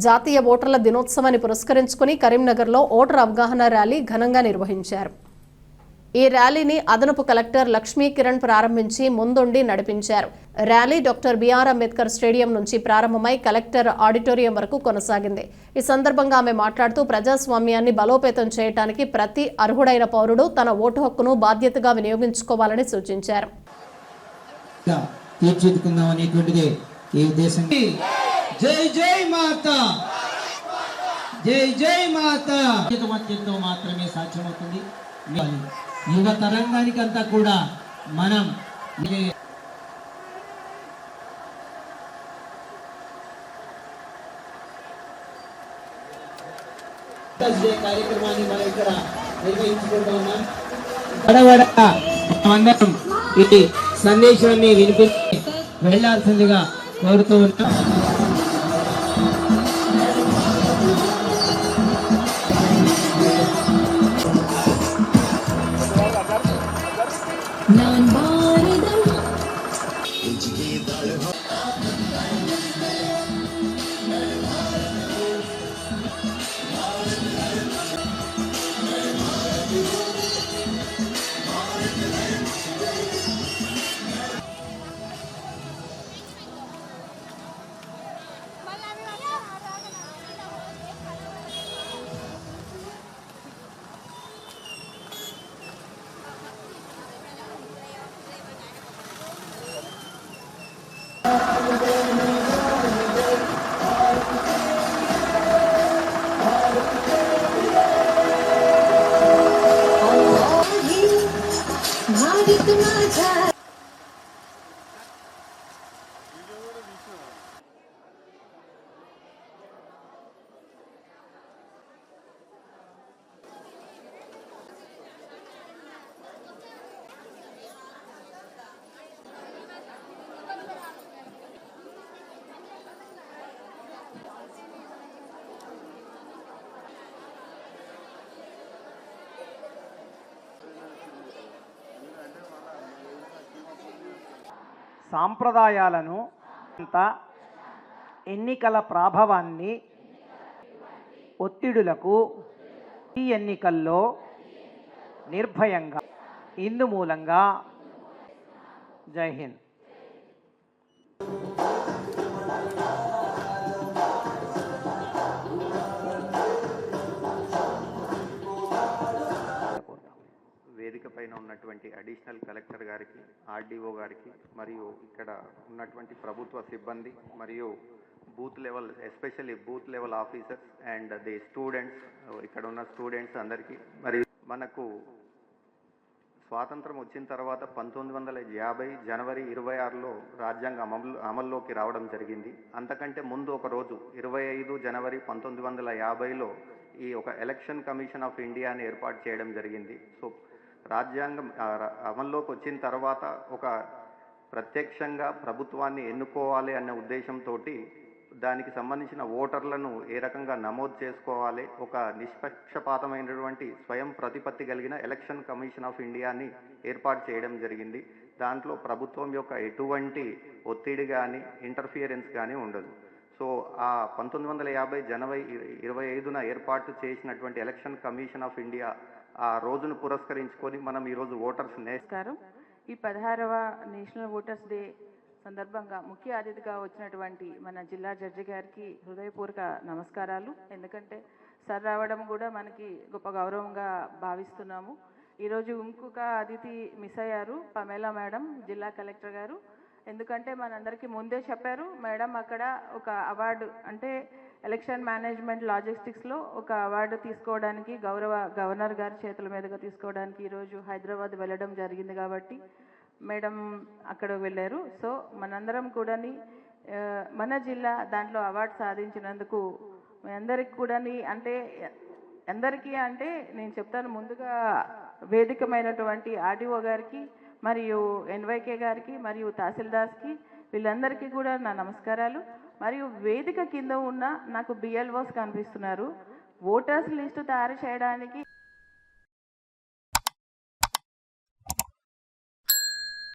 జాతీయ ఓటర్ల దినోత్సవాన్ని పురస్కరించుకుని కరీంనగర్లో ఓటర్ అవగాహన ర్యాలీ ఘనంగా నిర్వహించారు. ఈ ర్యాలీని అదనపు కలెక్టర్ లక్ష్మీ కిరణ్ ప్రారంభించి ముందుండి నడిపించారు. Rally doctor B R Ambedkar stadium నుంచి ప్రారంభమై కలెక్టర్ ఆడిటోరియం వరకు కొనసాగింది. ఈ సందర్భంగా ఆమె మాట్లాడుతూ ప్రజాస్వామ్యాన్ని బలోపేతం చేయడానికి ప్రతి అర్హుడైన పౌరుడు తన ఓటు హక్కును బాధ్యతగా వినియోగించుకోవాలని సూచించారు. జై జై మాతా, జై జై మాతా మాత్రమే సాధ్యమవుతుంది. యువ తరంగానికి అంతా కూడా మనం కార్యక్రమాన్ని మనం ఇక్కడ నిర్వహించుకుంటూ ఉన్నాం. అందరం ఈ సందేశాన్ని వినిపించి వెళ్లాల్సిందిగా కోరుతూ ఉన్నాం. సాంప్రదాయాలను ఎన్నికల ప్రభావాన్ని ఒత్తిడులకు ఈ ఎన్నికల్లో నిర్భయంగా ఇందు మూలంగా జై హింద్. వేదిక పైన ఉన్నటువంటి అడిషనల్ కలెక్టర్ గారికి, ఆర్డీఓ గారికి, మరియు ఇక్కడ ఉన్నటువంటి ప్రభుత్వ సిబ్బంది మరియు booth level, especially booth level officers and the students, ఇక్కడ ఉన్న స్టూడెంట్స్ అందరికీ, మరియు మనకు స్వాతంత్రం వచ్చిన తర్వాత 1950 జనవరి 26లో రాజ్యాంగం అమల్లోకి రావడం జరిగింది. అంతకంటే ముందు ఒక రోజు 25 జనవరి 1950లో ఈ ఒక ఎలక్షన్ కమిషన్ ఆఫ్ ఇండియాని ఏర్పాటు చేయడం జరిగింది. సో రాజ్యాంగం అమల్లోకి వచ్చిన తర్వాత ఒక ప్రత్యక్షంగా ప్రభుత్వాన్ని ఎన్నుకోవాలి అనే ఉద్దేశంతో దానికి సంబంధించిన ఓటర్లను ఏ రకంగా నమోదు చేసుకోవాలి, ఒక నిష్పక్షపాతమైనటువంటి స్వయం ప్రతిపత్తి కలిగిన ఎలక్షన్ కమిషన్ ఆఫ్ ఇండియాని ఏర్పాటు చేయడం జరిగింది. దాంట్లో ప్రభుత్వం యొక్క ఎటువంటి ఒత్తిడి కానీ ఇంటర్ఫియరెన్స్ కానీ ఉండదు. సో ఆ 1950 జనవరి 25న ఏర్పాటు చేసినటువంటి ఎలక్షన్ కమిషన్ ఆఫ్ ఇండియా ఆ రోజును పురస్కరించుకొని మనం ఈరోజు ఓటర్స్ నమస్కారం. ఈ 16వ నేషనల్ ఓటర్స్ డే సందర్భంగా ముఖ్య అతిథిగా వచ్చినటువంటి మన జిల్లా జడ్జి గారికి హృదయపూర్వక నమస్కారాలు. ఎందుకంటే సార్ రావడం కూడా మనకి గొప్ప గౌరవంగా భావిస్తున్నాము. ఈరోజు ఇంకొక అతిథి మిస్ అయ్యారు, పమేలా మేడం, జిల్లా కలెక్టర్ గారు. ఎందుకంటే మనందరికీ ముందే చెప్పారు మేడం అక్కడ ఒక అవార్డు, అంటే ఎలక్షన్ మేనేజ్మెంట్ లాజిస్టిక్స్లో ఒక అవార్డు తీసుకోవడానికి గౌరవ గవర్నర్ గారి చేతుల మీదుగా తీసుకోవడానికి ఈరోజు హైదరాబాద్ వెళ్ళడం జరిగింది. కాబట్టి మేడం అక్కడ వెళ్ళారు. సో మనందరం కూడా మన జిల్లా దాంట్లో అవార్డు సాధించినందుకు మీ అందరికి కూడా అంటే అందరికీ అంటే నేను చెప్తాను, ముందుగా వేదికమైనటువంటి ఆర్డీఓ గారికి మరియు ఎన్వైకే గారికి మరియు తహసీల్దార్స్కి వీళ్ళందరికీ కూడా నా నమస్కారాలు. మరియు వేదిక కింద ఉన్న నాకు బిఎల్ఓస్ కనిపిస్తున్నారు. ఓటర్స్ లిస్టు తయారు చేయడానికి